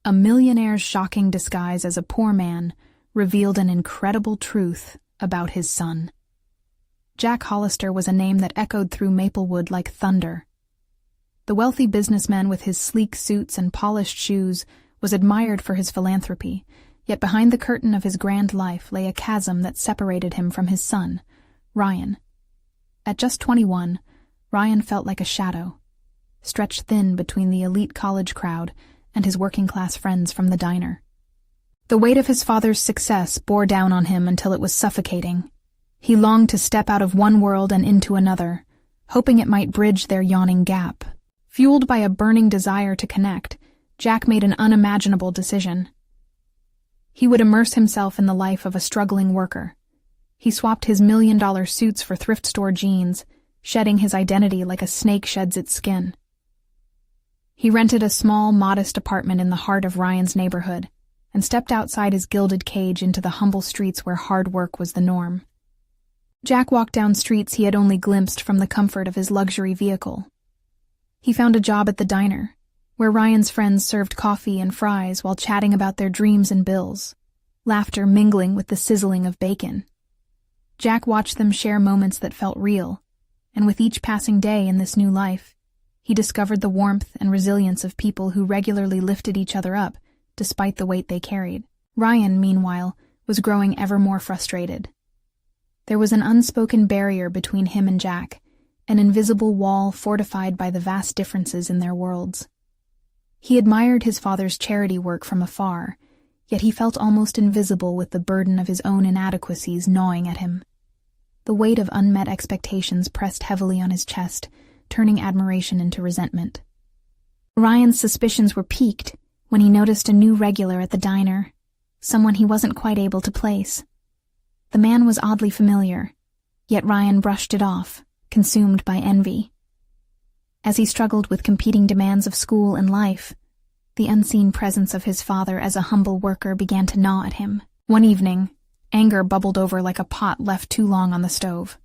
A millionaire's shocking disguise as a poor man revealed an incredible truth about his son. Jack Hollister was a name that echoed through Maplewood like thunder. The wealthy businessman with his sleek suits and polished shoes was admired for his philanthropy, yet behind the curtain of his grand life lay a chasm that separated him from his son, Ryan. At just 21, Ryan felt like a shadow, stretched thin between the elite college crowd and his working-class friends from the diner. The weight of his father's success bore down on him until it was suffocating. He longed to step out of one world and into another, hoping it might bridge their yawning gap. Fueled by a burning desire to connect, Jack made an unimaginable decision. He would immerse himself in the life of a struggling worker. He swapped his $1 million suits for thrift store jeans, shedding his identity like a snake sheds its skin. He rented a small, modest apartment in the heart of Ryan's neighborhood and stepped outside his gilded cage into the humble streets where hard work was the norm. Jack walked down streets he had only glimpsed from the comfort of his luxury vehicle. He found a job at the diner, where Ryan's friends served coffee and fries while chatting about their dreams and bills, laughter mingling with the sizzling of bacon. Jack watched them share moments that felt real, and with each passing day in this new life, he discovered the warmth and resilience of people who regularly lifted each other up despite the weight they carried. Ryan, meanwhile, was growing ever more frustrated. There was an unspoken barrier between him and Jack, an invisible wall fortified by the vast differences in their worlds. He admired his father's charity work from afar, yet he felt almost invisible with the burden of his own inadequacies gnawing at him. The weight of unmet expectations pressed heavily on his chest, turning admiration into resentment. Ryan's suspicions were piqued when he noticed a new regular at the diner, someone he wasn't quite able to place. The man was oddly familiar, yet Ryan brushed it off, consumed by envy. As he struggled with competing demands of school and life, the unseen presence of his father as a humble worker began to gnaw at him. One evening, anger bubbled over like a pot left too long on the stove.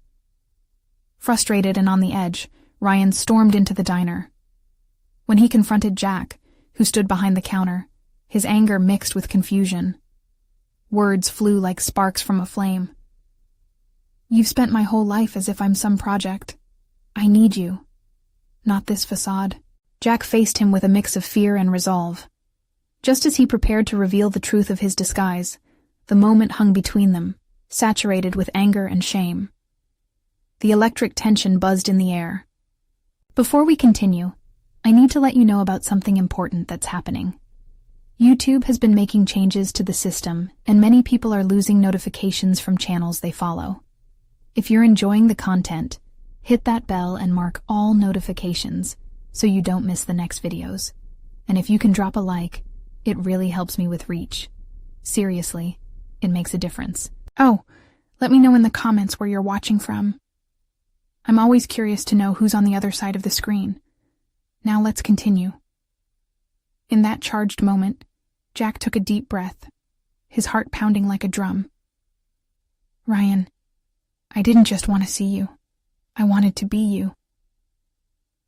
Frustrated and on the edge, Ryan stormed into the diner. When he confronted Jack, who stood behind the counter, his anger mixed with confusion. Words flew like sparks from a flame. "You've spent my whole life as if I'm some project. I need you. Not this facade." Jack faced him with a mix of fear and resolve. Just as he prepared to reveal the truth of his disguise, the moment hung between them, saturated with anger and shame. The electric tension buzzed in the air. Before we continue, I need to let you know about something important that's happening. YouTube has been making changes to the system, and many people are losing notifications from channels they follow. If you're enjoying the content, hit that bell and mark all notifications so you don't miss the next videos. And if you can drop a like, it really helps me with reach. Seriously, it makes a difference. Oh, let me know in the comments where you're watching from. I'm always curious to know who's on the other side of the screen. Now let's continue. In that charged moment, Jack took a deep breath, his heart pounding like a drum. "Ryan, I didn't just want to see you. I wanted to be you."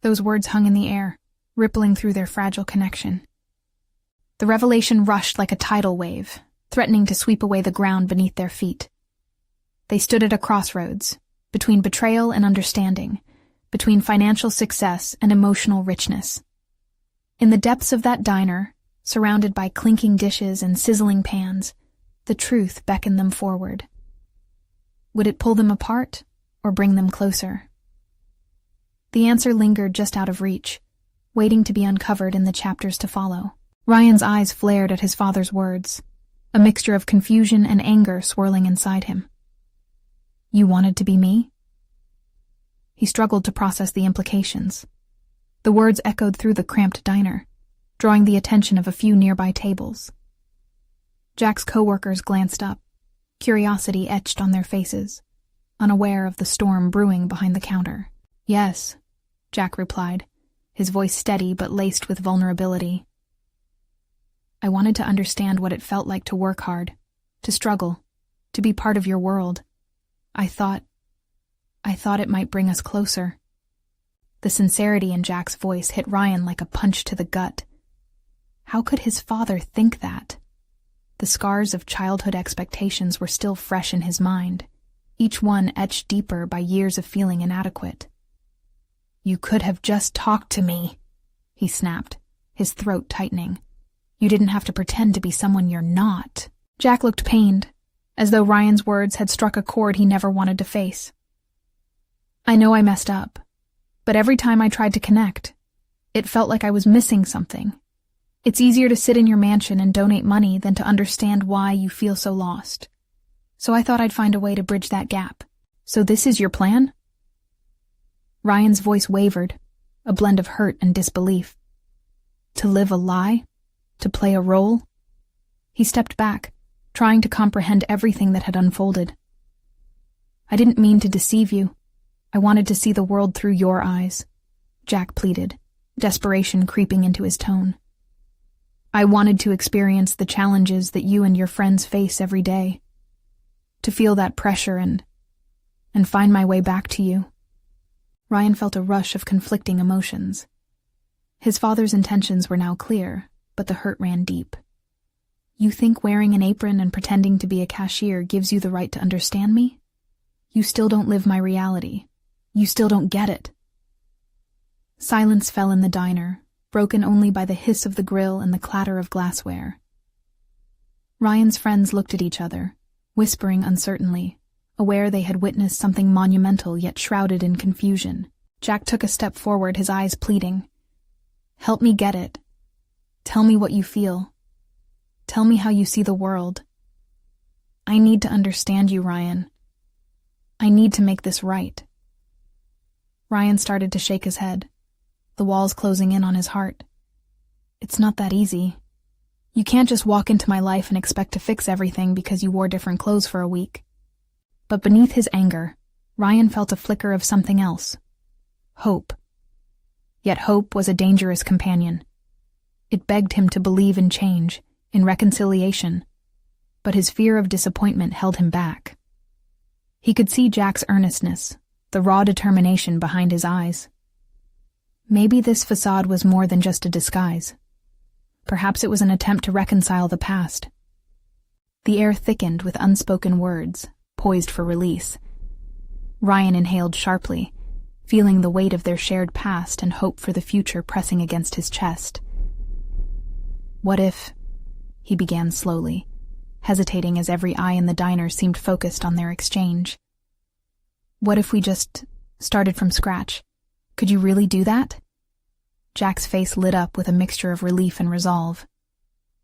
Those words hung in the air, rippling through their fragile connection. The revelation rushed like a tidal wave, threatening to sweep away the ground beneath their feet. They stood at a crossroads, between betrayal and understanding, between financial success and emotional richness. In the depths of that diner, surrounded by clinking dishes and sizzling pans, the truth beckoned them forward. Would it pull them apart or bring them closer? The answer lingered just out of reach, waiting to be uncovered in the chapters to follow. Ryan's eyes flared at his father's words, a mixture of confusion and anger swirling inside him. "You wanted to be me?" He struggled to process the implications. The words echoed through the cramped diner, drawing the attention of a few nearby tables. Jack's coworkers glanced up, curiosity etched on their faces, unaware of the storm brewing behind the counter. "Yes," Jack replied, his voice steady but laced with vulnerability. "I wanted to understand what it felt like to work hard, to struggle, to be part of your world. I thought it might bring us closer." The sincerity in Jack's voice hit Ryan like a punch to the gut. How could his father think that? The scars of childhood expectations were still fresh in his mind, each one etched deeper by years of feeling inadequate. "You could have just talked to me," he snapped, his throat tightening. "You didn't have to pretend to be someone you're not." Jack looked pained, as though Ryan's words had struck a chord he never wanted to face. "I know I messed up, but every time I tried to connect, it felt like I was missing something. It's easier to sit in your mansion and donate money than to understand why you feel so lost. So I thought I'd find a way to bridge that gap. So this is your plan?" Ryan's voice wavered, a blend of hurt and disbelief. To live a lie? To play a role? He stepped back, trying to comprehend everything that had unfolded. "I didn't mean to deceive you. I wanted to see the world through your eyes," Jack pleaded, desperation creeping into his tone. "I wanted to experience the challenges that you and your friends face every day. To feel that pressure and find my way back to you." Ryan felt a rush of conflicting emotions. His father's intentions were now clear, but the hurt ran deep. "You think wearing an apron and pretending to be a cashier gives you the right to understand me? You still don't live my reality. You still don't get it." Silence fell in the diner, broken only by the hiss of the grill and the clatter of glassware. Ryan's friends looked at each other, whispering uncertainly, aware they had witnessed something monumental yet shrouded in confusion. Jack took a step forward, his eyes pleading. "Help me get it. Tell me what you feel. Tell me how you see the world. I need to understand you, Ryan. I need to make this right." Ryan started to shake his head, the walls closing in on his heart. "It's not that easy. You can't just walk into my life and expect to fix everything because you wore different clothes for a week." But beneath his anger, Ryan felt a flicker of something else. Hope. Yet hope was a dangerous companion. It begged him to believe in change, in reconciliation, but his fear of disappointment held him back. He could see Jack's earnestness, the raw determination behind his eyes. Maybe this facade was more than just a disguise. Perhaps it was an attempt to reconcile the past. The air thickened with unspoken words, poised for release. Ryan inhaled sharply, feeling the weight of their shared past and hope for the future pressing against his chest. "What if," he began slowly, hesitating as every eye in the diner seemed focused on their exchange. "What if we just started from scratch? Could you really do that?" Jack's face lit up with a mixture of relief and resolve.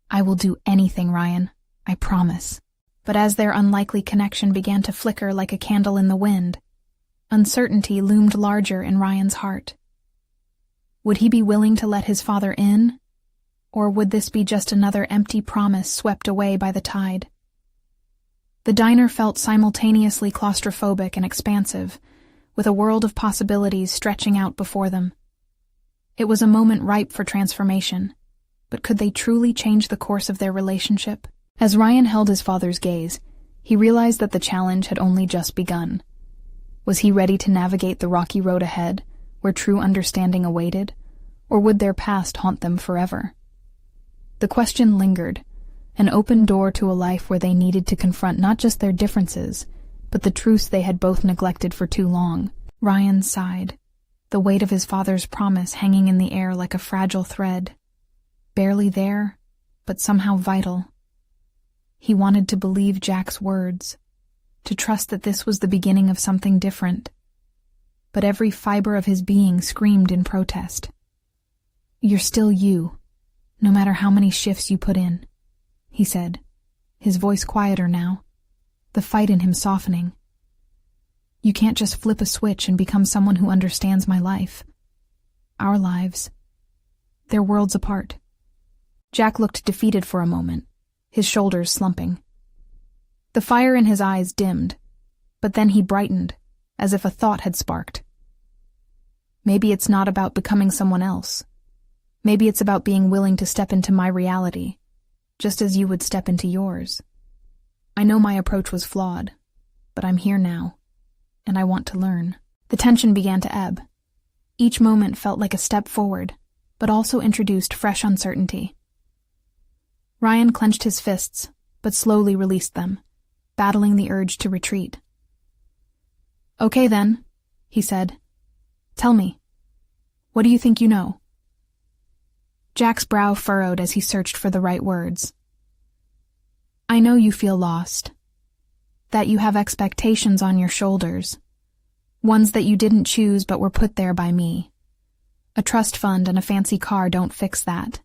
"I will do anything, Ryan. I promise." But as their unlikely connection began to flicker like a candle in the wind, uncertainty loomed larger in Ryan's heart. Would he be willing to let his father in? Or would this be just another empty promise swept away by the tide? The diner felt simultaneously claustrophobic and expansive, with a world of possibilities stretching out before them. It was a moment ripe for transformation, but could they truly change the course of their relationship? As Ryan held his father's gaze, he realized that the challenge had only just begun. Was he ready to navigate the rocky road ahead, where true understanding awaited, or would their past haunt them forever? The question lingered, an open door to a life where they needed to confront not just their differences, but the truths they had both neglected for too long. Ryan sighed, the weight of his father's promise hanging in the air like a fragile thread. Barely there, but somehow vital. He wanted to believe Jack's words, to trust that this was the beginning of something different. But every fiber of his being screamed in protest. "You're still you, no matter how many shifts you put in," he said, his voice quieter now, the fight in him softening. "You can't just flip a switch and become someone who understands my life. Our lives, they're worlds apart." Jack looked defeated for a moment, his shoulders slumping. The fire in his eyes dimmed, but then he brightened, as if a thought had sparked. "Maybe it's not about becoming someone else. Maybe it's about being willing to step into my reality, just as you would step into yours. I know my approach was flawed, but I'm here now, and I want to learn." The tension began to ebb. Each moment felt like a step forward, but also introduced fresh uncertainty. Ryan clenched his fists, but slowly released them, battling the urge to retreat. "Okay then," he said. "Tell me. What do you think you know?" Jack's brow furrowed as he searched for the right words. "I know you feel lost. That you have expectations on your shoulders. Ones that you didn't choose but were put there by me. A trust fund and a fancy car don't fix that.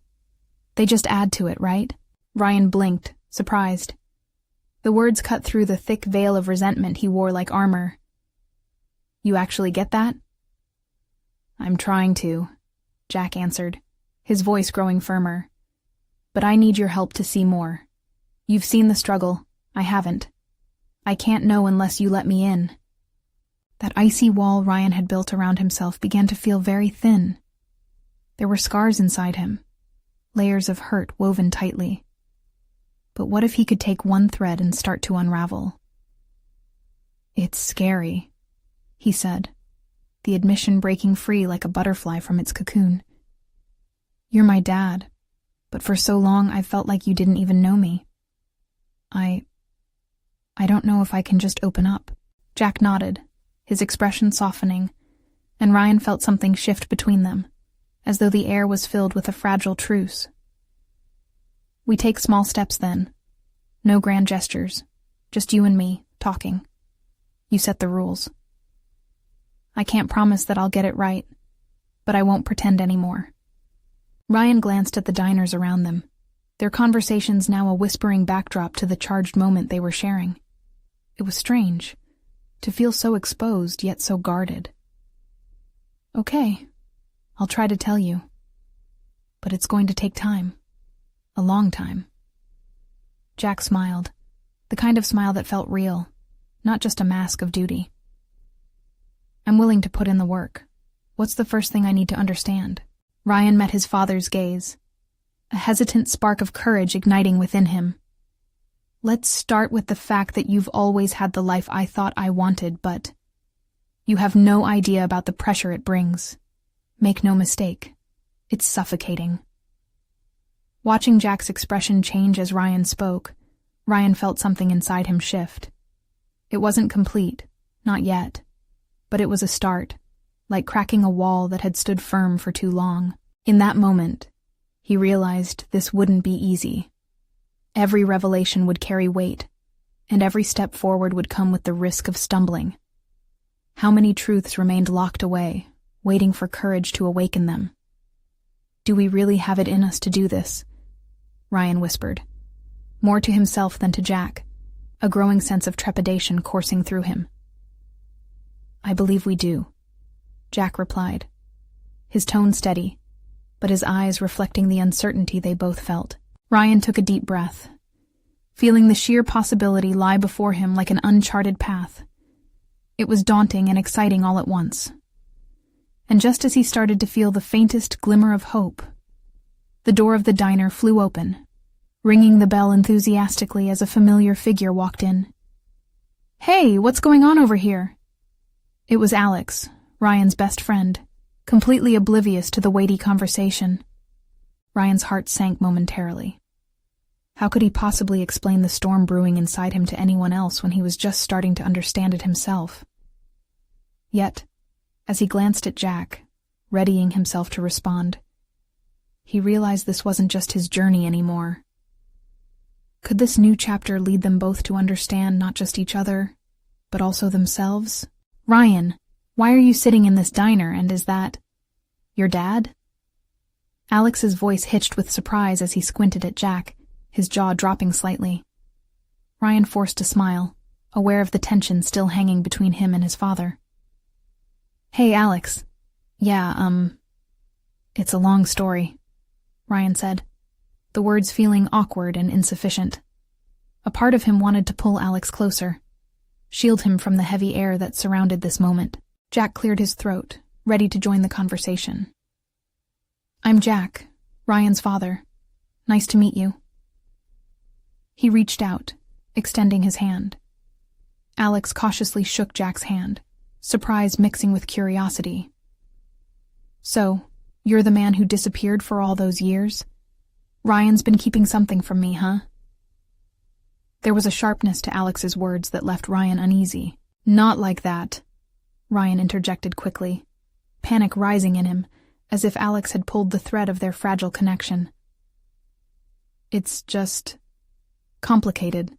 They just add to it, right?" Ryan blinked, surprised. The words cut through the thick veil of resentment he wore like armor. "You actually get that?" "I'm trying to," Jack answered, his voice growing firmer. "But I need your help to see more. You've seen the struggle. I haven't. I can't know unless you let me in." That icy wall Ryan had built around himself began to feel very thin. There were scars inside him, layers of hurt woven tightly. But what if he could take one thread and start to unravel? "It's scary," he said, the admission breaking free like a butterfly from its cocoon. "You're my dad, but for so long I've felt like you didn't even know me. I don't know if I can just open up." Jack nodded, his expression softening, and Ryan felt something shift between them, as though the air was filled with a fragile truce. "We take small steps then. No grand gestures. Just you and me, talking. You set the rules. I can't promise that I'll get it right, but I won't pretend anymore." Ryan glanced at the diners around them, their conversations now a whispering backdrop to the charged moment they were sharing. It was strange, to feel so exposed yet so guarded. "Okay, I'll try to tell you. But it's going to take time. A long time." Jack smiled, the kind of smile that felt real, not just a mask of duty. "I'm willing to put in the work. What's the first thing I need to understand?" Ryan met his father's gaze, a hesitant spark of courage igniting within him. "Let's start with the fact that you've always had the life I thought I wanted, but you have no idea about the pressure it brings. Make no mistake, it's suffocating." Watching Jack's expression change as Ryan spoke, Ryan felt something inside him shift. It wasn't complete, not yet, but it was a start, like cracking a wall that had stood firm for too long. In that moment, he realized this wouldn't be easy. Every revelation would carry weight, and every step forward would come with the risk of stumbling. How many truths remained locked away, waiting for courage to awaken them? "Do we really have it in us to do this?" Ryan whispered, more to himself than to Jack, a growing sense of trepidation coursing through him. "I believe we do," Jack replied, his tone steady, but his eyes reflecting the uncertainty they both felt. Ryan took a deep breath, feeling the sheer possibility lie before him like an uncharted path. It was daunting and exciting all at once. And just as he started to feel the faintest glimmer of hope, the door of the diner flew open, ringing the bell enthusiastically as a familiar figure walked in. "Hey, what's going on over here?" It was Alex, Ryan's best friend, completely oblivious to the weighty conversation. Ryan's heart sank momentarily. How could he possibly explain the storm brewing inside him to anyone else when he was just starting to understand it himself? Yet, as he glanced at Jack, readying himself to respond, he realized this wasn't just his journey anymore. Could this new chapter lead them both to understand not just each other, but also themselves? "Ryan, why are you sitting in this diner, and is that your dad?" Alex's voice hitched with surprise as he squinted at Jack, his jaw dropping slightly. Ryan forced a smile, aware of the tension still hanging between him and his father. "Hey, Alex. Yeah, it's a long story," Ryan said, the words feeling awkward and insufficient. A part of him wanted to pull Alex closer, shield him from the heavy air that surrounded this moment. Jack cleared his throat, ready to join the conversation. "I'm Jack, Ryan's father. Nice to meet you." He reached out, extending his hand. Alex cautiously shook Jack's hand, surprise mixing with curiosity. "So, you're the man who disappeared for all those years?" Ryan's been keeping something from me, huh? There was a sharpness to Alex's words that left Ryan uneasy. Not like that, Ryan interjected quickly, panic rising in him, as if Alex had pulled the thread of their fragile connection. It's just complicated.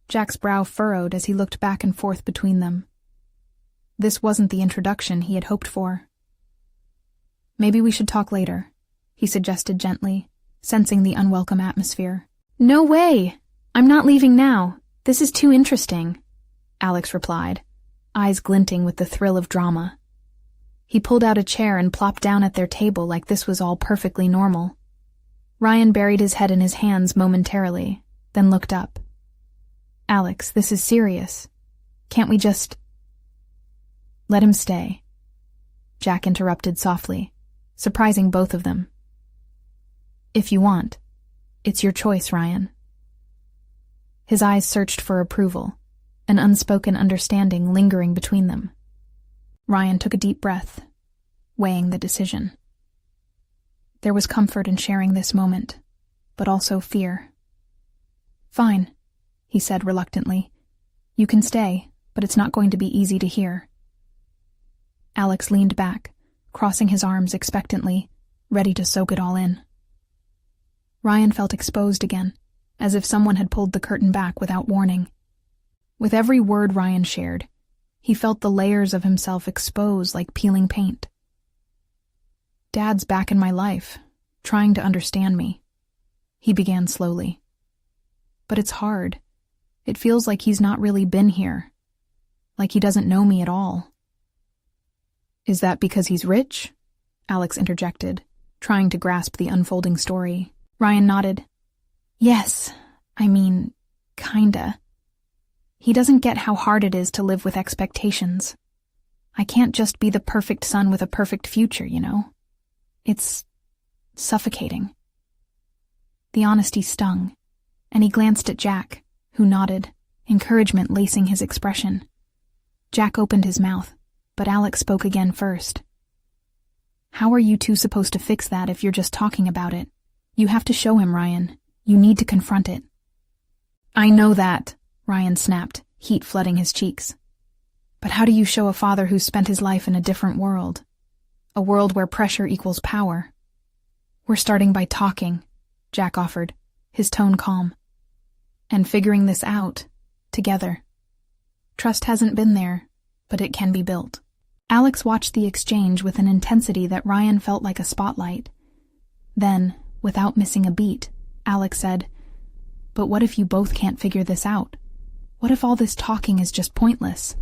Jack's brow furrowed as he looked back and forth between them. This wasn't the introduction he had hoped for. Maybe we should talk later, he suggested gently, sensing the unwelcome atmosphere. No way! I'm not leaving now. This is too interesting, Alex replied, eyes glinting with the thrill of drama. He pulled out a chair and plopped down at their table like this was all perfectly normal. Ryan buried his head in his hands momentarily, then looked up. Alex, this is serious. Can't we just... Let him stay, Jack interrupted softly, surprising both of them. If you want. It's your choice, Ryan. His eyes searched for approval, an unspoken understanding lingering between them. Ryan took a deep breath, weighing the decision. There was comfort in sharing this moment, but also fear. Fine, he said reluctantly. You can stay, but it's not going to be easy to hear. Alex leaned back, crossing his arms expectantly, ready to soak it all in. Ryan felt exposed again, as if someone had pulled the curtain back without warning. With every word Ryan shared, he felt the layers of himself expose like peeling paint. Dad's back in my life, trying to understand me, he began slowly. But it's hard. It feels like he's not really been here, like he doesn't know me at all. Is that because he's rich? Alex interjected, trying to grasp the unfolding story. Ryan nodded. Yes, kinda. He doesn't get how hard it is to live with expectations. I can't just be the perfect son with a perfect future, you know? It's suffocating. The honesty stung, and he glanced at Jack, who nodded, encouragement lacing his expression. Jack opened his mouth, but Alex spoke again first. How are you two supposed to fix that if you're just talking about it? You have to show him, Ryan. You need to confront it. I know that, Ryan snapped, heat flooding his cheeks. But how do you show a father who's spent his life in a different world? A world where pressure equals power? We're starting by talking, Jack offered, his tone calm. And figuring this out, together. Trust hasn't been there, but it can be built. Alex watched the exchange with an intensity that Ryan felt like a spotlight. Then, without missing a beat, Alex said, But what if you both can't figure this out? What if all this talking is just pointless?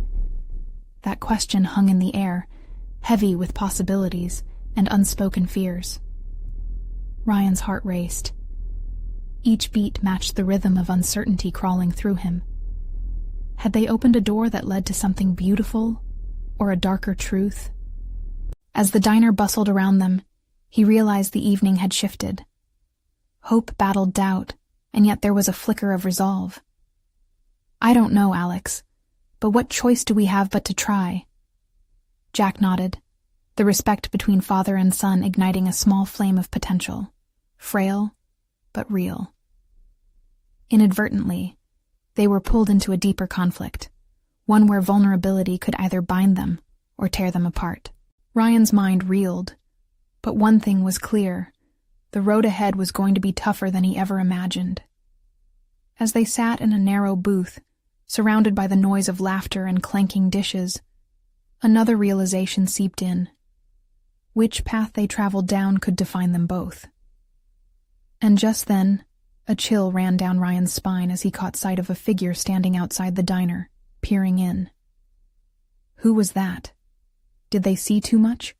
That question hung in the air, heavy with possibilities and unspoken fears. Ryan's heart raced. Each beat matched the rhythm of uncertainty crawling through him. Had they opened a door that led to something beautiful, or a darker truth? As the diner bustled around them, he realized the evening had shifted. Hope battled doubt, and yet there was a flicker of resolve. I don't know, Alex, but what choice do we have but to try? Jack nodded, the respect between father and son igniting a small flame of potential, frail, but real. Inadvertently, they were pulled into a deeper conflict, one where vulnerability could either bind them or tear them apart. Ryan's mind reeled, but one thing was clear. The road ahead was going to be tougher than he ever imagined. As they sat in a narrow booth, surrounded by the noise of laughter and clanking dishes, another realization seeped in. Which path they traveled down could define them both. And just then, a chill ran down Ryan's spine as he caught sight of a figure standing outside the diner, peering in. Who was that? Did they see too much?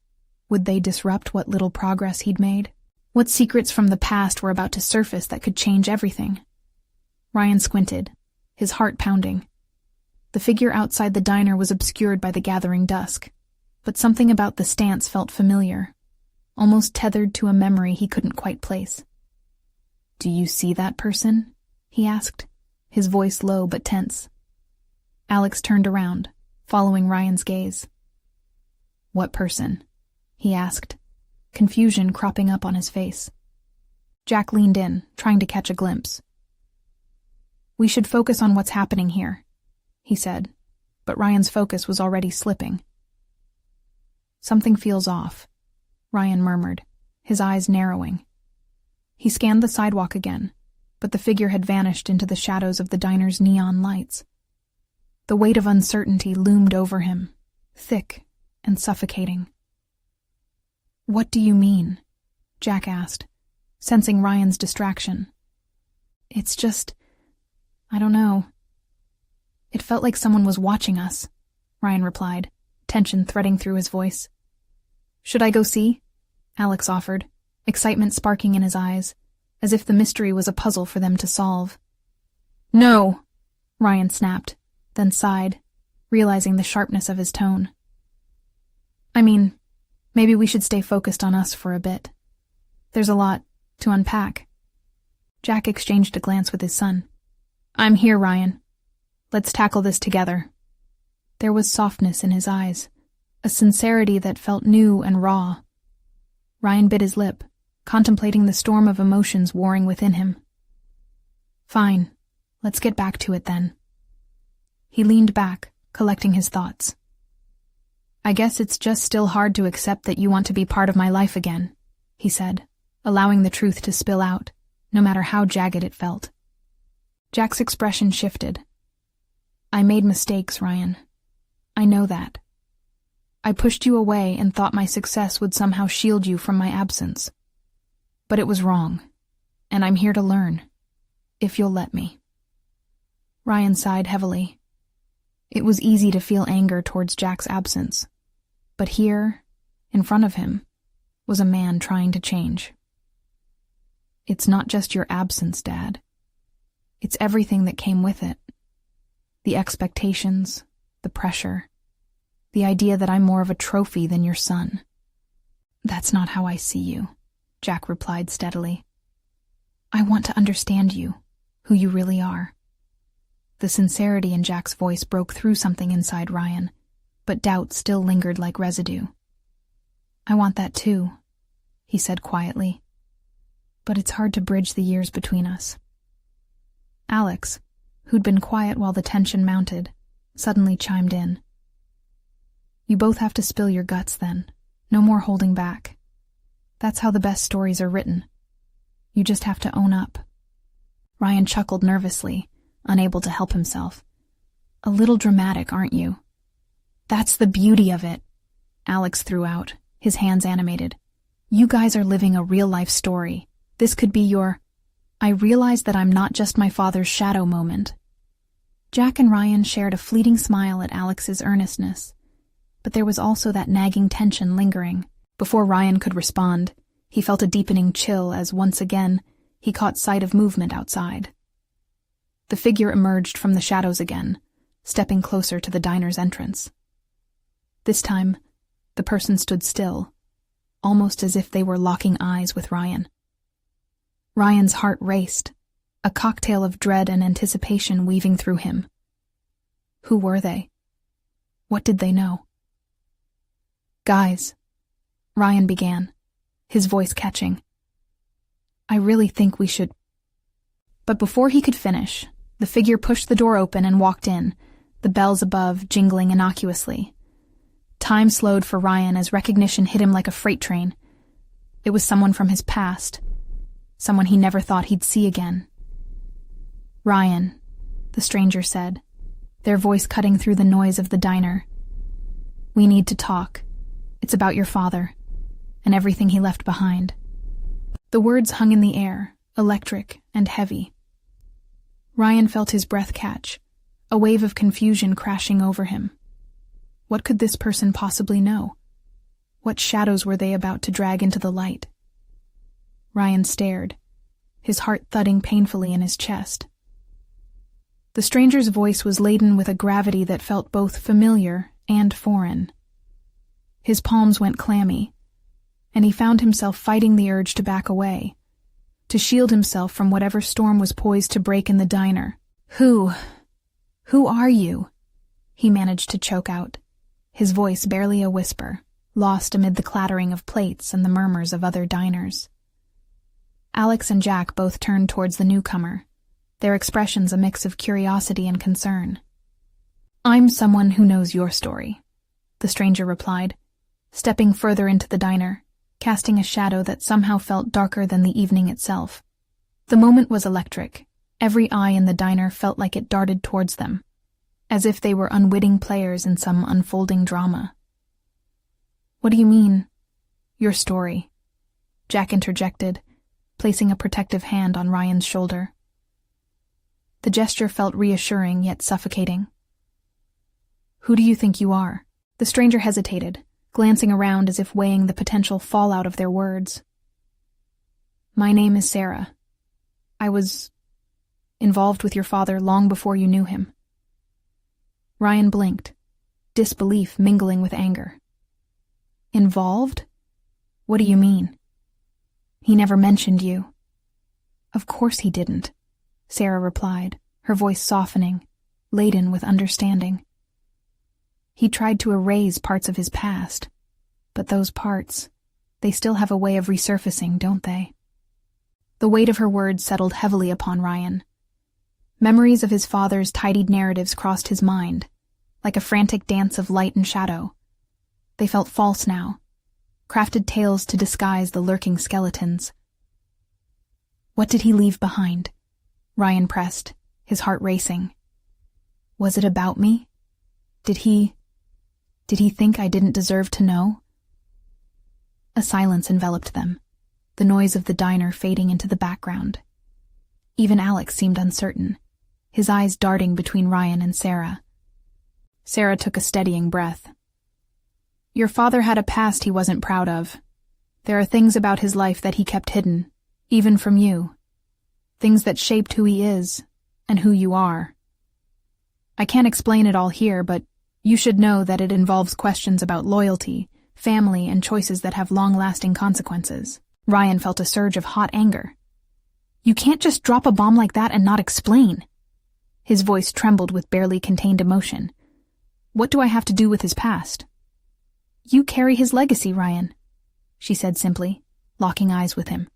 Would they disrupt what little progress he'd made? What secrets from the past were about to surface that could change everything? Ryan squinted, his heart pounding. The figure outside the diner was obscured by the gathering dusk, but something about the stance felt familiar, almost tethered to a memory he couldn't quite place. Do you see that person? He asked, his voice low but tense. Alex turned around, following Ryan's gaze. What person? He asked, confusion cropping up on his face. Jack leaned in, trying to catch a glimpse. "We should focus on what's happening here," he said, but Ryan's focus was already slipping. "Something feels off," Ryan murmured, his eyes narrowing. He scanned the sidewalk again, but the figure had vanished into the shadows of the diner's neon lights. The weight of uncertainty loomed over him, thick and suffocating. "What do you mean?" Jack asked, sensing Ryan's distraction. "It's just, I don't know. It felt like someone was watching us," Ryan replied, tension threading through his voice. "Should I go see?" Alex offered, excitement sparking in his eyes, as if the mystery was a puzzle for them to solve. "No!" Ryan snapped, then sighed, realizing the sharpness of his tone. "I mean, maybe we should stay focused on us for a bit. There's a lot to unpack." Jack exchanged a glance with his son. "I'm here, Ryan. Let's tackle this together." There was softness in his eyes, a sincerity that felt new and raw. Ryan bit his lip, contemplating the storm of emotions warring within him. "Fine, let's get back to it then." He leaned back, collecting his thoughts. "I guess it's just still hard to accept that you want to be part of my life again," he said, allowing the truth to spill out, no matter how jagged it felt. Jack's expression shifted. "I made mistakes, Ryan. I know that. I pushed you away and thought my success would somehow shield you from my absence. But it was wrong, and I'm here to learn, if you'll let me." Ryan sighed heavily. It was easy to feel anger towards Jack's absence, but here, in front of him, was a man trying to change. "It's not just your absence, Dad. It's everything that came with it. The expectations, the pressure, the idea that I'm more of a trophy than your son." "That's not how I see you," Jack replied steadily. "I want to understand you, who you really are." The sincerity in Jack's voice broke through something inside Ryan, but doubt still lingered like residue. "I want that too," he said quietly. "But it's hard to bridge the years between us." Alex, who'd been quiet while the tension mounted, suddenly chimed in. "You both have to spill your guts then. No more holding back. That's how the best stories are written. You just have to own up." Ryan chuckled nervously, unable to help himself. "A little dramatic, aren't you?" "That's the beauty of it," Alex threw out, his hands animated. "You guys are living a real-life story. This could be your, 'I realize that I'm not just my father's shadow' moment." Jack and Ryan shared a fleeting smile at Alex's earnestness, but there was also that nagging tension lingering. Before Ryan could respond, he felt a deepening chill as once again he caught sight of movement outside. The figure emerged from the shadows again, stepping closer to the diner's entrance. This time, the person stood still, almost as if they were locking eyes with Ryan. Ryan's heart raced, a cocktail of dread and anticipation weaving through him. Who were they? What did they know? "Guys," Ryan began, his voice catching. "I really think we should—" But before he could finish, the figure pushed the door open and walked in, the bells above jingling innocuously. Time slowed for Ryan as recognition hit him like a freight train. It was someone from his past, someone he never thought he'd see again. "Ryan," the stranger said, their voice cutting through the noise of the diner. "We need to talk. It's about your father, and everything he left behind." The words hung in the air, electric and heavy. Ryan felt his breath catch, a wave of confusion crashing over him. What could this person possibly know? What shadows were they about to drag into the light? Ryan stared, his heart thudding painfully in his chest. The stranger's voice was laden with a gravity that felt both familiar and foreign. His palms went clammy, and he found himself fighting the urge to back away, to shield himself from whatever storm was poised to break in the diner. Who are you?" he managed to choke out, his voice barely a whisper, lost amid the clattering of plates and the murmurs of other diners. Alex and Jack both turned towards the newcomer, their expressions a mix of curiosity and concern. "I'm someone who knows your story," the stranger replied, stepping further into the diner, casting a shadow that somehow felt darker than the evening itself. The moment was electric. Every eye in the diner felt like it darted towards them, as if they were unwitting players in some unfolding drama. "What do you mean, your story?" Jack interjected, placing a protective hand on Ryan's shoulder. The gesture felt reassuring yet suffocating. "Who do you think you are?" The stranger hesitated, glancing around as if weighing the potential fallout of their words. "My name is Sarah. I was involved with your father long before you knew him." Ryan blinked, disbelief mingling with anger. "Involved? What do you mean?" "He never mentioned you." "Of course he didn't," Sarah replied, her voice softening, laden with understanding. "He tried to erase parts of his past, but those parts, they still have a way of resurfacing, don't they?" The weight of her words settled heavily upon Ryan. Memories of his father's tidied narratives crossed his mind, like a frantic dance of light and shadow. They felt false now, crafted tales to disguise the lurking skeletons. "What did he leave behind?" Ryan pressed, his heart racing. "Was it about me? Did he think I didn't deserve to know?" A silence enveloped them, the noise of the diner fading into the background. Even Alex seemed uncertain, his eyes darting between Ryan and Sarah. Sarah took a steadying breath. "Your father had a past he wasn't proud of. There are things about his life that he kept hidden, even from you. Things that shaped who he is, and who you are. I can't explain it all here, but you should know that it involves questions about loyalty, family, and choices that have long-lasting consequences." Ryan felt a surge of hot anger. "You can't just drop a bomb like that and not explain." His voice trembled with barely contained emotion. "What do I have to do with his past?" "You carry his legacy, Ryan," she said simply, locking eyes with him.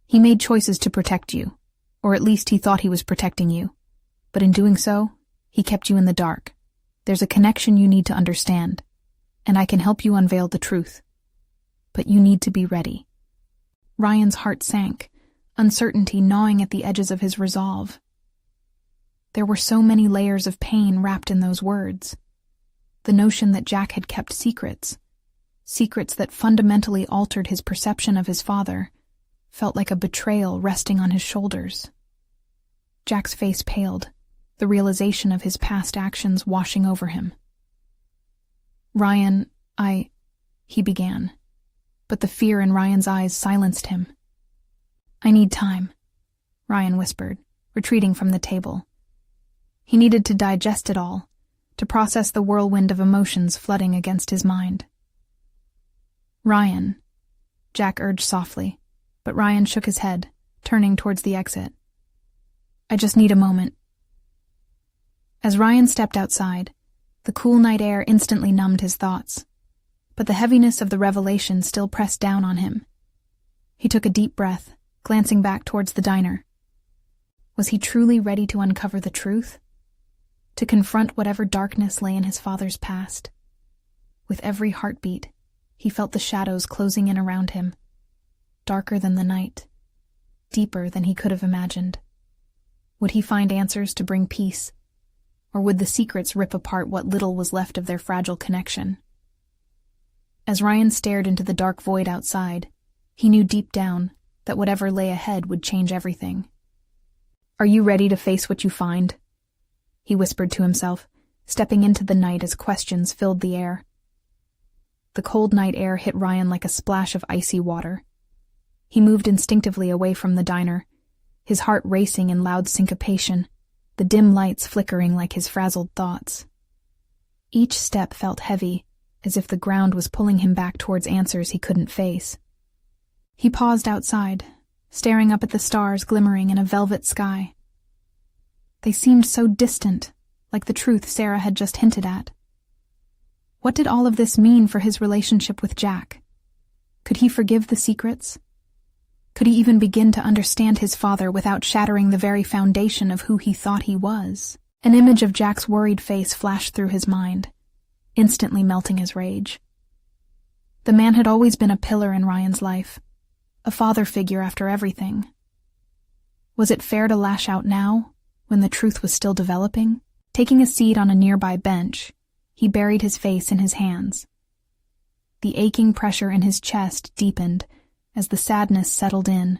"He made choices to protect you, or at least he thought he was protecting you. But in doing so, he kept you in the dark. There's a connection you need to understand, and I can help you unveil the truth. But you need to be ready." Ryan's heart sank, uncertainty gnawing at the edges of his resolve. There were so many layers of pain wrapped in those words. The notion that Jack had kept secrets that fundamentally altered his perception of his father, felt like a betrayal resting on his shoulders. Jack's face paled, the realization of his past actions washing over him. "Ryan, he began, but the fear in Ryan's eyes silenced him. "I need time," Ryan whispered, retreating from the table. He needed to digest it all, to process the whirlwind of emotions flooding against his mind. "Ryan," Jack urged softly, but Ryan shook his head, turning towards the exit. "I just need a moment." As Ryan stepped outside, the cool night air instantly numbed his thoughts, but the heaviness of the revelation still pressed down on him. He took a deep breath, glancing back towards the diner. Was he truly ready to uncover the truth? To confront whatever darkness lay in his father's past? With every heartbeat, he felt the shadows closing in around him, darker than the night, deeper than he could have imagined. Would he find answers to bring peace, or would the secrets rip apart what little was left of their fragile connection? As Ryan stared into the dark void outside, he knew deep down that whatever lay ahead would change everything. "Are you ready to face what you find?" he whispered to himself, stepping into the night as questions filled the air. The cold night air hit Ryan like a splash of icy water. He moved instinctively away from the diner, his heart racing in loud syncopation, the dim lights flickering like his frazzled thoughts. Each step felt heavy, as if the ground was pulling him back towards answers he couldn't face. He paused outside, staring up at the stars glimmering in a velvet sky. They seemed so distant, like the truth Sarah had just hinted at. What did all of this mean for his relationship with Jack? Could he forgive the secrets? Could he even begin to understand his father without shattering the very foundation of who he thought he was? An image of Jack's worried face flashed through his mind, instantly melting his rage. The man had always been a pillar in Ryan's life, a father figure after everything. Was it fair to lash out now, when the truth was still developing? Taking a seat on a nearby bench, he buried his face in his hands. The aching pressure in his chest deepened as the sadness settled in,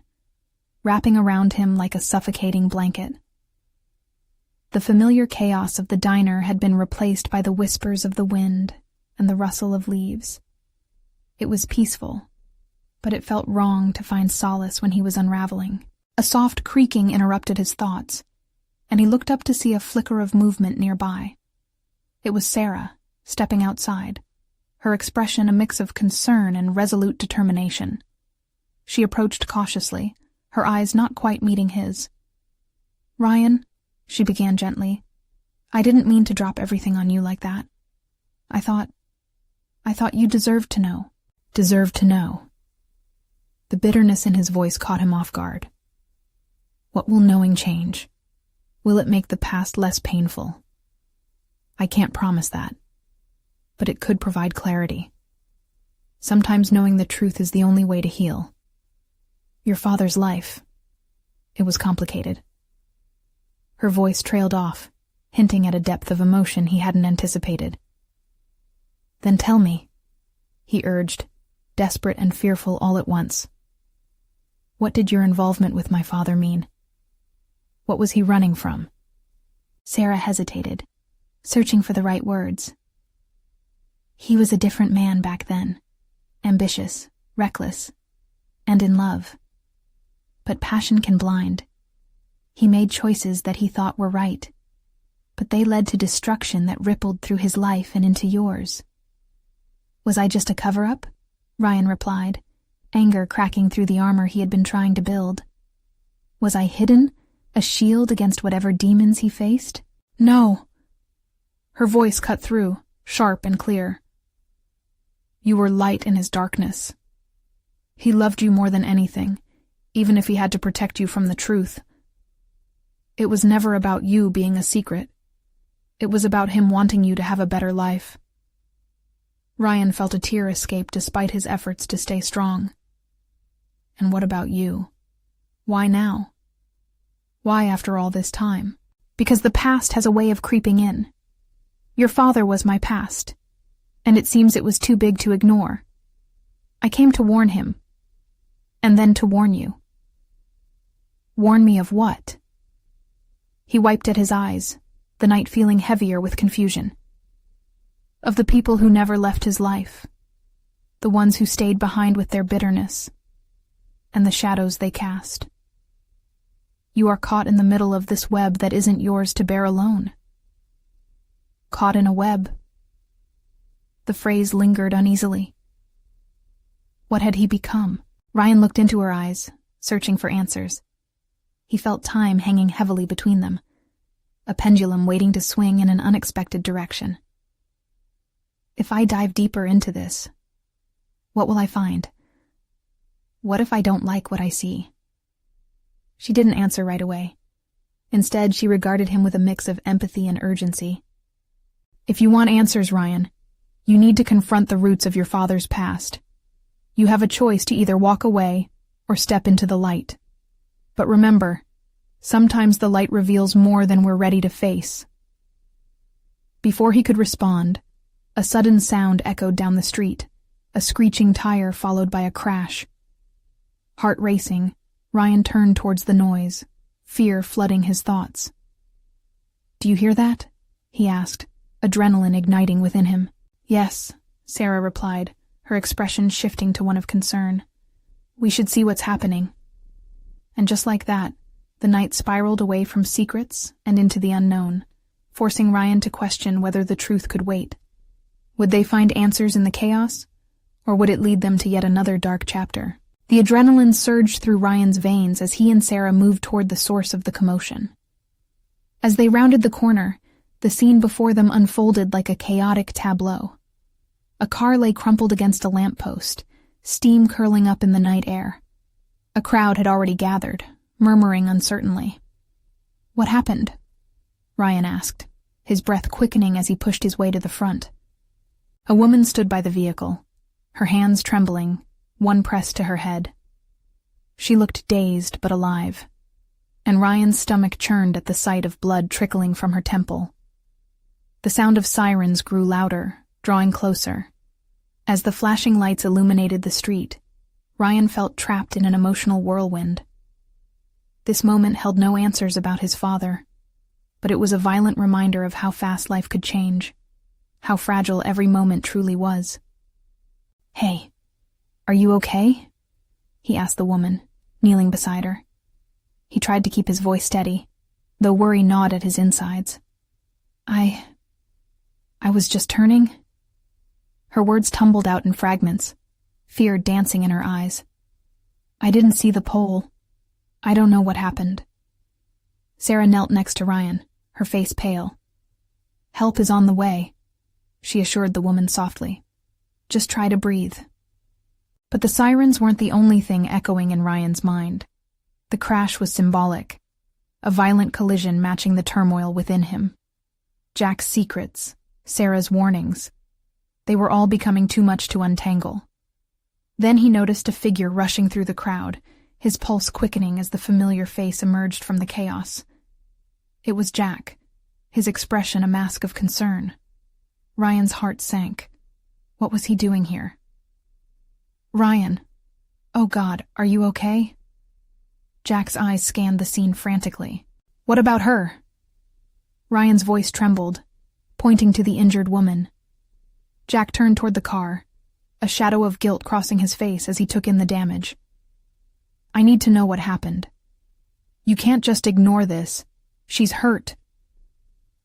wrapping around him like a suffocating blanket. The familiar chaos of the diner had been replaced by the whispers of the wind and the rustle of leaves. It was peaceful, but it felt wrong to find solace when he was unraveling. A soft creaking interrupted his thoughts, and he looked up to see a flicker of movement nearby. It was Sarah, stepping outside, her expression a mix of concern and resolute determination. She approached cautiously, her eyes not quite meeting his. "Ryan," she began gently, "I didn't mean to drop everything on you like that. I thought you deserved to know." Deserved to know. The bitterness in his voice caught him off guard. What will knowing change? Will it make the past less painful? I can't promise that, but it could provide clarity. Sometimes knowing the truth is the only way to heal. Your father's life. It was complicated. Her voice trailed off, hinting at a depth of emotion he hadn't anticipated. "Then tell me," he urged, desperate and fearful all at once. "What did your involvement with my father mean? What was he running from?" Sarah hesitated, searching for the right words. "He was a different man back then, ambitious, reckless, and in love. But passion can blind. He made choices that he thought were right, but they led to destruction that rippled through his life and into yours." "Was I just a cover-up?" Ryan replied, anger cracking through the armor he had been trying to build. "Was I hidden, a shield against whatever demons he faced?" "No." Her voice cut through, sharp and clear. "You were light in his darkness. He loved you more than anything, even if he had to protect you from the truth. It was never about you being a secret. It was about him wanting you to have a better life." Ryan felt a tear escape despite his efforts to stay strong. "And what about you? Why now? Why after all this time?" "Because the past has a way of creeping in. Your father was my past, and it seems it was too big to ignore. I came to warn him, and then to warn you." "Warn me of what?" He wiped at his eyes, the night feeling heavier with confusion. "Of the people who never left his life, the ones who stayed behind with their bitterness, and the shadows they cast. You are caught in the middle of this web that isn't yours to bear alone." "Caught in a web." The phrase lingered uneasily. What had he become? Ryan looked into her eyes, searching for answers. He felt time hanging heavily between them, a pendulum waiting to swing in an unexpected direction. "If I dive deeper into this, what will I find? What if I don't like what I see?" She didn't answer right away. Instead, she regarded him with a mix of empathy and urgency. "If you want answers, Ryan, you need to confront the roots of your father's past. You have a choice to either walk away or step into the light. But remember, sometimes the light reveals more than we're ready to face." Before he could respond, a sudden sound echoed down the street, a screeching tire followed by a crash. Heart racing, Ryan turned towards the noise, fear flooding his thoughts. "Do you hear that?" he asked, adrenaline igniting within him. "Yes," Sarah replied, her expression shifting to one of concern. "We should see what's happening." And just like that, the night spiraled away from secrets and into the unknown, forcing Ryan to question whether the truth could wait. Would they find answers in the chaos, or would it lead them to yet another dark chapter? The adrenaline surged through Ryan's veins as he and Sarah moved toward the source of the commotion. As they rounded the corner, the scene before them unfolded like a chaotic tableau. A car lay crumpled against a lamppost, steam curling up in the night air. A crowd had already gathered, murmuring uncertainly. "What happened?" Ryan asked, his breath quickening as he pushed his way to the front. A woman stood by the vehicle, her hands trembling, one pressed to her head. She looked dazed but alive, and Ryan's stomach churned at the sight of blood trickling from her temple. The sound of sirens grew louder, drawing closer. As the flashing lights illuminated the street, Ryan felt trapped in an emotional whirlwind. This moment held no answers about his father, but it was a violent reminder of how fast life could change, how fragile every moment truly was. "Hey, are you okay?" he asked the woman, kneeling beside her. He tried to keep his voice steady, though worry gnawed at his insides. I was just turning." Her words tumbled out in fragments, fear dancing in her eyes. "I didn't see the pole. I don't know what happened." Sarah knelt next to Ryan, her face pale. "Help is on the way," she assured the woman softly. "Just try to breathe." But the sirens weren't the only thing echoing in Ryan's mind. The crash was symbolic, a violent collision matching the turmoil within him. Jack's secrets, Sarah's warnings, they were all becoming too much to untangle. Then he noticed a figure rushing through the crowd, his pulse quickening as the familiar face emerged from the chaos. It was Jack, his expression a mask of concern. Ryan's heart sank. What was he doing here? "Ryan, oh God, are you okay?" Jack's eyes scanned the scene frantically. "What about her?" Ryan's voice trembled, pointing to the injured woman. Jack turned toward the car, a shadow of guilt crossing his face as he took in the damage. "I need to know what happened. You can't just ignore this. She's hurt."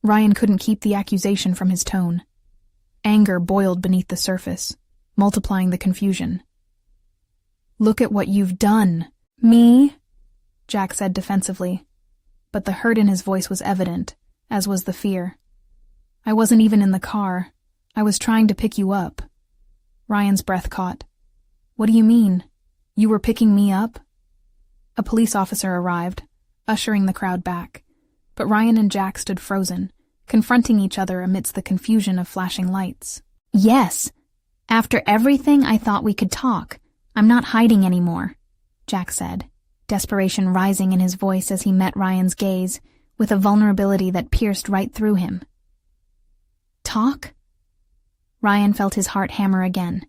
Ryan couldn't keep the accusation from his tone. Anger boiled beneath the surface, multiplying the confusion. "Look at what you've done." "Me?" Jack said defensively, but the hurt in his voice was evident, as was the fear. "I wasn't even in the car. I was trying to pick you up." Ryan's breath caught. "What do you mean? You were picking me up?" A police officer arrived, ushering the crowd back, but Ryan and Jack stood frozen, confronting each other amidst the confusion of flashing lights. "Yes. After everything, I thought we could talk. I'm not hiding anymore," Jack said, desperation rising in his voice as he met Ryan's gaze, with a vulnerability that pierced right through him. "Talk?" Ryan felt his heart hammer again,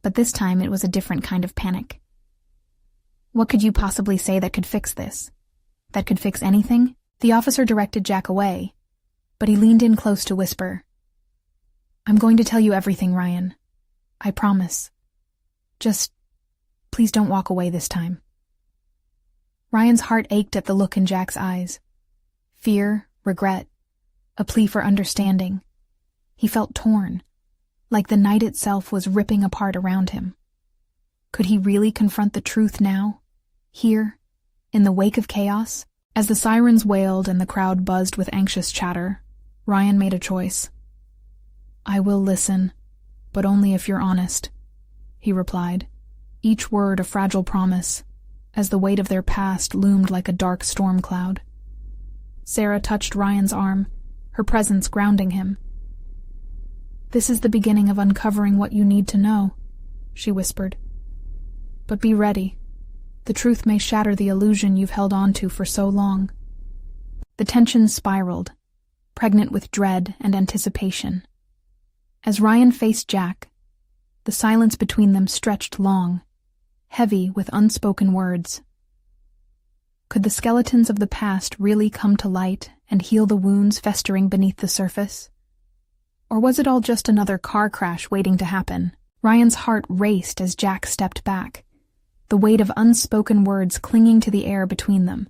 but this time it was a different kind of panic. "What could you possibly say that could fix this? That could fix anything?" The officer directed Jack away, but he leaned in close to whisper, "I'm going to tell you everything, Ryan. I promise. Just, please don't walk away this time." Ryan's heart ached at the look in Jack's eyes. Fear, regret, a plea for understanding. He felt torn, like the night itself was ripping apart around him. Could he really confront the truth now, here, in the wake of chaos? As the sirens wailed and the crowd buzzed with anxious chatter, Ryan made a choice. "I will listen, but only if you're honest," he replied, each word a fragile promise, as the weight of their past loomed like a dark storm cloud. Sarah touched Ryan's arm, her presence grounding him. "This is the beginning of uncovering what you need to know," she whispered. "But be ready. The truth may shatter the illusion you've held on to for so long." The tension spiraled, pregnant with dread and anticipation. As Ryan faced Jack, the silence between them stretched long, heavy with unspoken words. Could the skeletons of the past really come to light and heal the wounds festering beneath the surface? Or was it all just another car crash waiting to happen? Ryan's heart raced as Jack stepped back, the weight of unspoken words clinging to the air between them.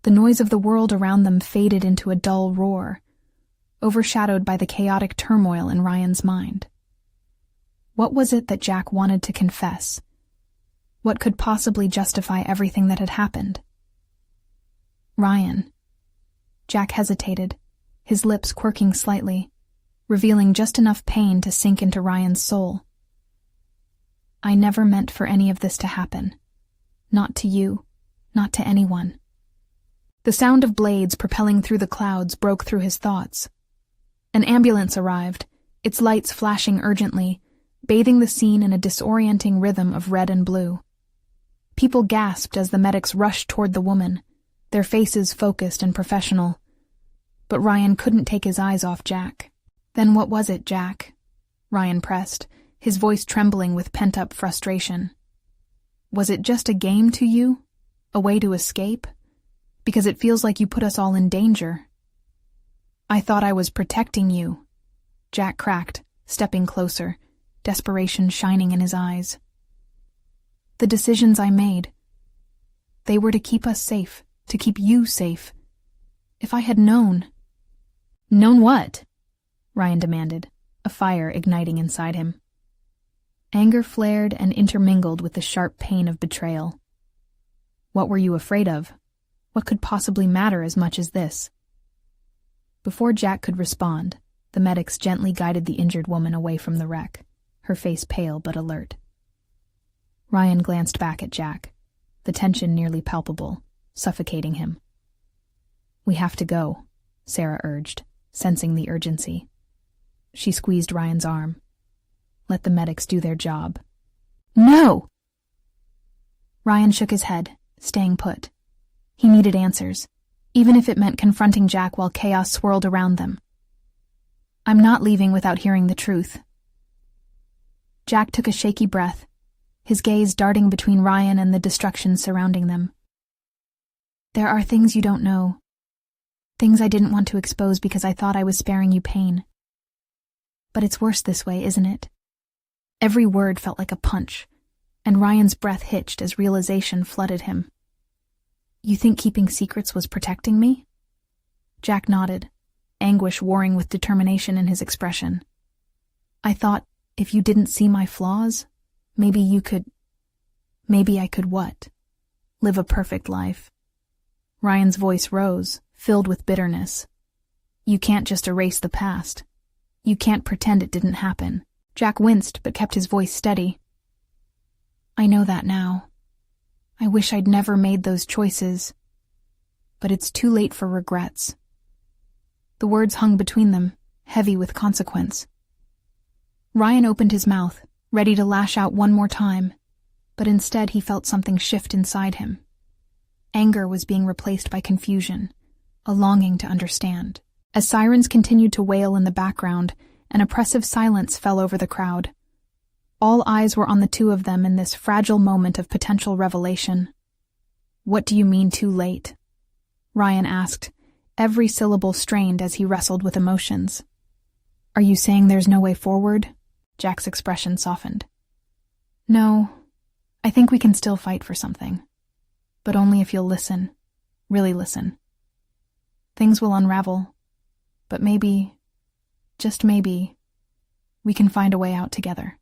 The noise of the world around them faded into a dull roar, overshadowed by the chaotic turmoil in Ryan's mind. What was it that Jack wanted to confess? What could possibly justify everything that had happened? "Ryan." Jack hesitated, his lips quirking slightly, revealing just enough pain to sink into Ryan's soul. "I never meant for any of this to happen. Not to you. Not to anyone. The sound of blades propelling through the clouds broke through his thoughts. An ambulance arrived, its lights flashing urgently, bathing the scene in a disorienting rhythm of red and blue. People gasped as the medics rushed toward the woman, their faces focused and professional. But Ryan couldn't take his eyes off Jack. "Then what was it, Jack?" Ryan pressed, his voice trembling with pent-up frustration. "Was it just a game to you? A way to escape? Because it feels like you put us all in danger." "I thought I was protecting you," Jack cracked, stepping closer, desperation shining in his eyes. "The decisions I made, they were to keep us safe, to keep you safe. If I had known—" "Known what?" Ryan demanded, a fire igniting inside him. Anger flared and intermingled with the sharp pain of betrayal. "What were you afraid of? What could possibly matter as much as this?" Before Jack could respond, the medics gently guided the injured woman away from the wreck, her face pale but alert. Ryan glanced back at Jack, the tension nearly palpable, suffocating him. "We have to go," Sarah urged, sensing the urgency. She squeezed Ryan's arm. "Let the medics do their job." "No!" Ryan shook his head, staying put. He needed answers, even if it meant confronting Jack while chaos swirled around them. "I'm not leaving without hearing the truth." Jack took a shaky breath, his gaze darting between Ryan and the destruction surrounding them. "There are things you don't know. Things I didn't want to expose because I thought I was sparing you pain. But it's worse this way, isn't it?" Every word felt like a punch, and Ryan's breath hitched as realization flooded him. "You think keeping secrets was protecting me?" Jack nodded, anguish warring with determination in his expression. "I thought if you didn't see my flaws, maybe you could— Maybe I could what? Live a perfect life." Ryan's voice rose, filled with bitterness. "You can't just erase the past. You can't pretend it didn't happen." Jack winced but kept his voice steady. "I know that now. I wish I'd never made those choices. But it's too late for regrets." The words hung between them, heavy with consequence. Ryan opened his mouth, ready to lash out one more time, but instead he felt something shift inside him. Anger was being replaced by confusion, a longing to understand. As sirens continued to wail in the background, an oppressive silence fell over the crowd. All eyes were on the two of them in this fragile moment of potential revelation. "What do you mean too late?" Ryan asked, every syllable strained as he wrestled with emotions. "Are you saying there's no way forward?" Jack's expression softened. "No, I think we can still fight for something. But only if you'll listen, really listen. Things will unravel, but maybe, just maybe, we can find a way out together."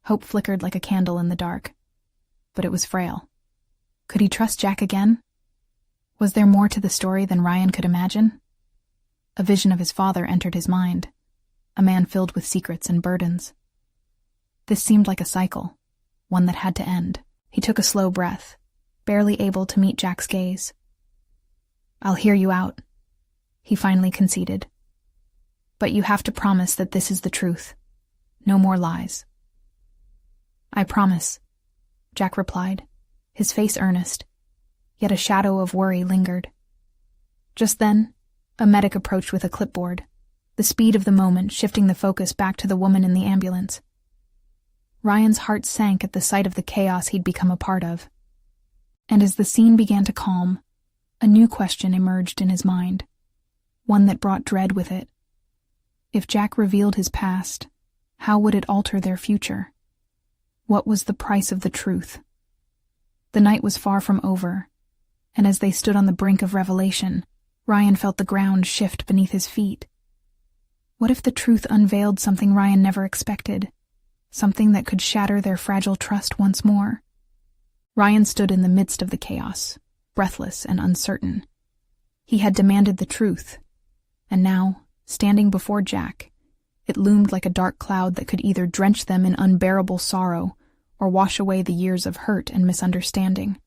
Hope flickered like a candle in the dark, but it was frail. Could he trust Jack again? Was there more to the story than Ryan could imagine? A vision of his father entered his mind, a man filled with secrets and burdens. This seemed like a cycle, one that had to end. He took a slow breath, barely able to meet Jack's gaze. "I'll hear you out," he finally conceded. "But you have to promise that this is the truth. No more lies." "I promise," Jack replied, his face earnest, yet a shadow of worry lingered. Just then, a medic approached with a clipboard, the speed of the moment shifting the focus back to the woman in the ambulance. Ryan's heart sank at the sight of the chaos he'd become a part of. And as the scene began to calm, a new question emerged in his mind, one that brought dread with it. If Jack revealed his past, how would it alter their future? What was the price of the truth? The night was far from over, and as they stood on the brink of revelation, Ryan felt the ground shift beneath his feet. What if the truth unveiled something Ryan never expected? Something that could shatter their fragile trust once more? Ryan stood in the midst of the chaos, breathless and uncertain. He had demanded the truth, and now, standing before Jack, it loomed like a dark cloud that could either drench them in unbearable sorrow or wash away the years of hurt and misunderstanding.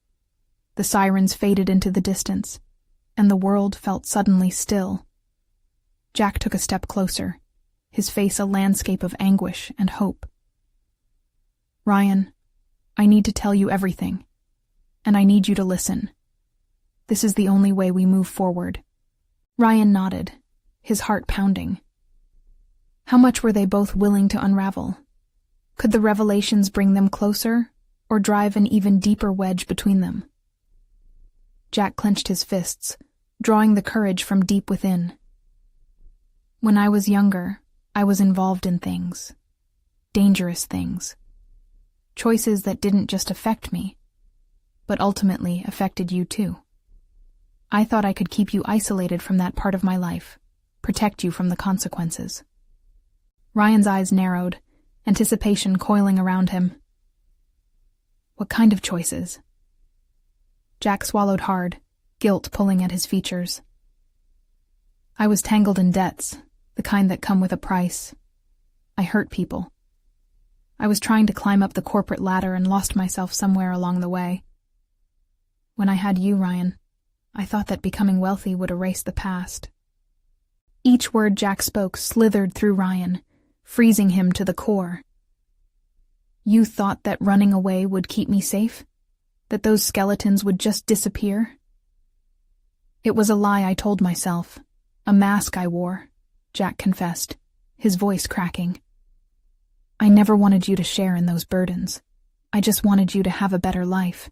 The sirens faded into the distance, and the world felt suddenly still. Jack took a step closer, his face a landscape of anguish and hope. "Ryan, I need to tell you everything, and I need you to listen. This is the only way we move forward." Ryan nodded, his heart pounding. How much were they both willing to unravel? Could the revelations bring them closer, or drive an even deeper wedge between them? Jack clenched his fists, drawing the courage from deep within. "When I was younger, I was involved in things. Dangerous things. Choices that didn't just affect me, but ultimately affected you too. I thought I could keep you isolated from that part of my life, protect you from the consequences." Ryan's eyes narrowed, anticipation coiling around him. "What kind of choices?" Jack swallowed hard, guilt pulling at his features. "I was tangled in debts, the kind that come with a price. I hurt people. I was trying to climb up the corporate ladder and lost myself somewhere along the way. When I had you, Ryan, I thought that becoming wealthy would erase the past." Each word Jack spoke slithered through Ryan, freezing him to the core. "You thought that running away would keep me safe? That those skeletons would just disappear?" "It was a lie I told myself, a mask I wore," Jack confessed, his voice cracking. "I never wanted you to share in those burdens. I just wanted you to have a better life.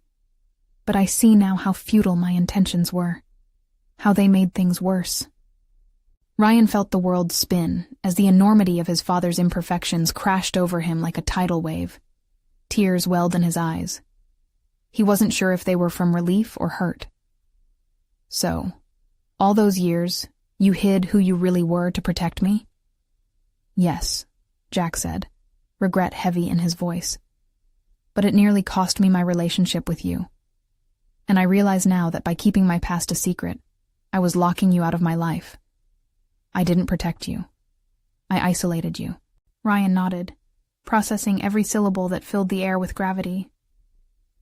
But I see now how futile my intentions were, how they made things worse." Ryan felt the world spin as the enormity of his father's imperfections crashed over him like a tidal wave. Tears welled in his eyes. He wasn't sure if they were from relief or hurt. "So, all those years, you hid who you really were to protect me?" "Yes," Jack said, regret heavy in his voice. "But it nearly cost me my relationship with you. And I realize now that by keeping my past a secret, I was locking you out of my life. I didn't protect you. I isolated you." Ryan nodded, processing every syllable that filled the air with gravity.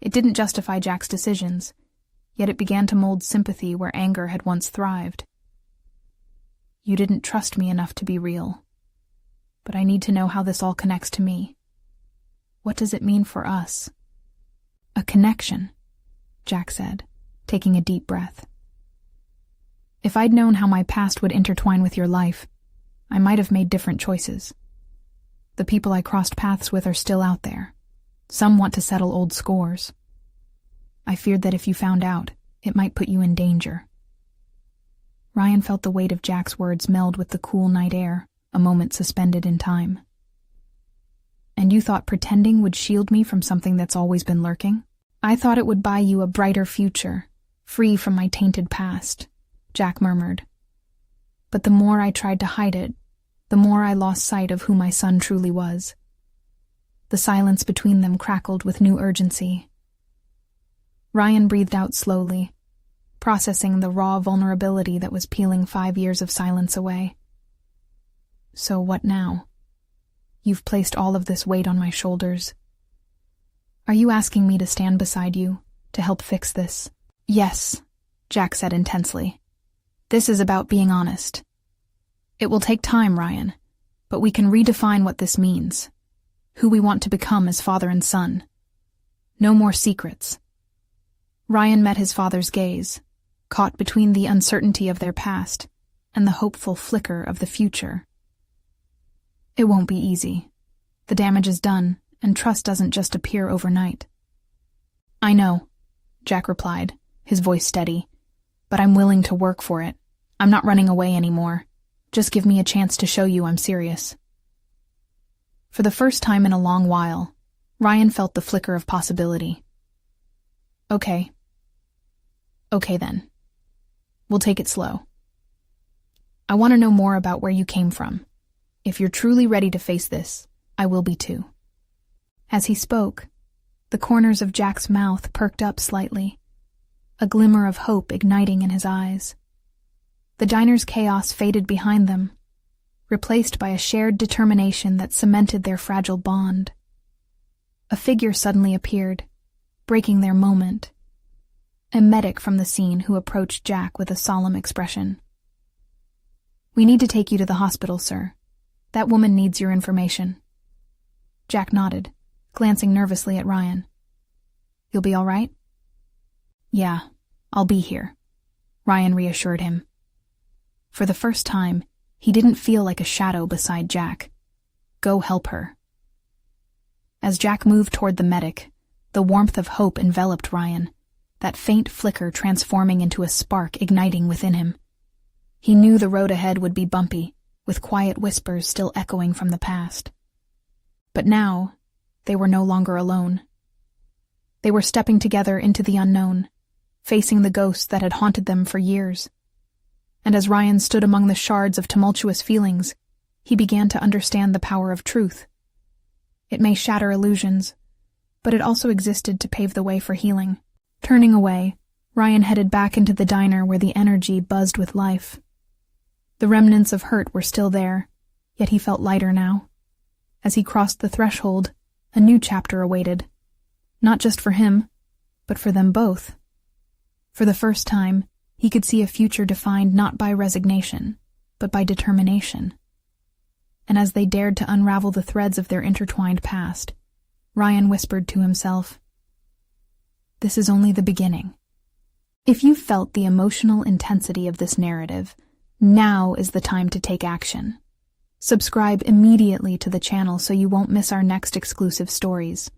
It didn't justify Jack's decisions, yet it began to mold sympathy where anger had once thrived. "You didn't trust me enough to be real. But I need to know how this all connects to me. What does it mean for us?" "A connection," Jack said, taking a deep breath. "If I'd known how my past would intertwine with your life, I might have made different choices. The people I crossed paths with are still out there. Some want to settle old scores. I feared that if you found out, it might put you in danger." Ryan felt the weight of Jack's words meld with the cool night air, a moment suspended in time. "And you thought pretending would shield me from something that's always been lurking?" "I thought it would buy you a brighter future, free from my tainted past," Jack murmured. "But the more I tried to hide it, the more I lost sight of who my son truly was." The silence between them crackled with new urgency. Ryan breathed out slowly, processing the raw vulnerability that was peeling 5 years of silence away. "So what now? You've placed all of this weight on my shoulders. Are you asking me to stand beside you, to help fix this?" "Yes," Jack said intensely. "This is about being honest. It will take time, Ryan, but we can redefine what this means, who we want to become as father and son. No more secrets." Ryan met his father's gaze, caught between the uncertainty of their past and the hopeful flicker of the future. "It won't be easy. The damage is done, and trust doesn't just appear overnight." "I know," Jack replied, his voice steady, "but I'm willing to work for it. I'm not running away anymore. Just give me a chance to show you I'm serious." For the first time in a long while, Ryan felt the flicker of possibility. Okay then. We'll take it slow. I want to know more about where you came from. If you're truly ready to face this, I will be too." As he spoke, the corners of Jack's mouth perked up slightly, a glimmer of hope igniting in his eyes. The diner's chaos faded behind them, replaced by a shared determination that cemented their fragile bond. a figure suddenly appeared, breaking their moment. A medic from the scene who approached Jack with a solemn expression. "We need to take you to the hospital, sir. That woman needs your information." Jack nodded, glancing nervously at Ryan. "You'll be all right?" "Yeah, I'll be here," Ryan reassured him. For the first time, he didn't feel like a shadow beside Jack. Go help her. As Jack moved toward the medic, the warmth of hope enveloped Ryan, that faint flicker transforming into a spark igniting within him. He knew the road ahead would be bumpy, with quiet whispers still echoing from the past. But now, they were no longer alone. They were stepping together into the unknown, facing the ghosts that had haunted them for years. And as Ryan stood among the shards of tumultuous feelings, he began to understand the power of truth. It may shatter illusions, but it also existed to pave the way for healing. Turning away, Ryan headed back into the diner where the energy buzzed with life. The remnants of hurt were still there, yet he felt lighter now. As he crossed the threshold, a new chapter awaited. Not just for him, but for them both. For the first time, he could see a future defined not by resignation, but by determination. And as they dared to unravel the threads of their intertwined past, Ryan whispered to himself, "This is only the beginning." If you felt the emotional intensity of this narrative, now is the time to take action. Subscribe immediately to the channel so you won't miss our next exclusive stories.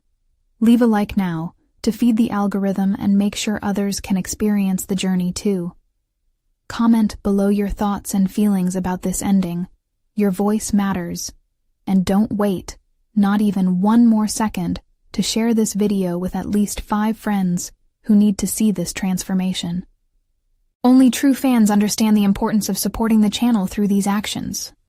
Leave a like now to feed the algorithm and make sure others can experience the journey too. Comment below your thoughts and feelings about this ending. Your voice matters. And don't wait, not even one more second, to share this video with at least 5 friends who need to see this transformation. Only true fans understand the importance of supporting the channel through these actions.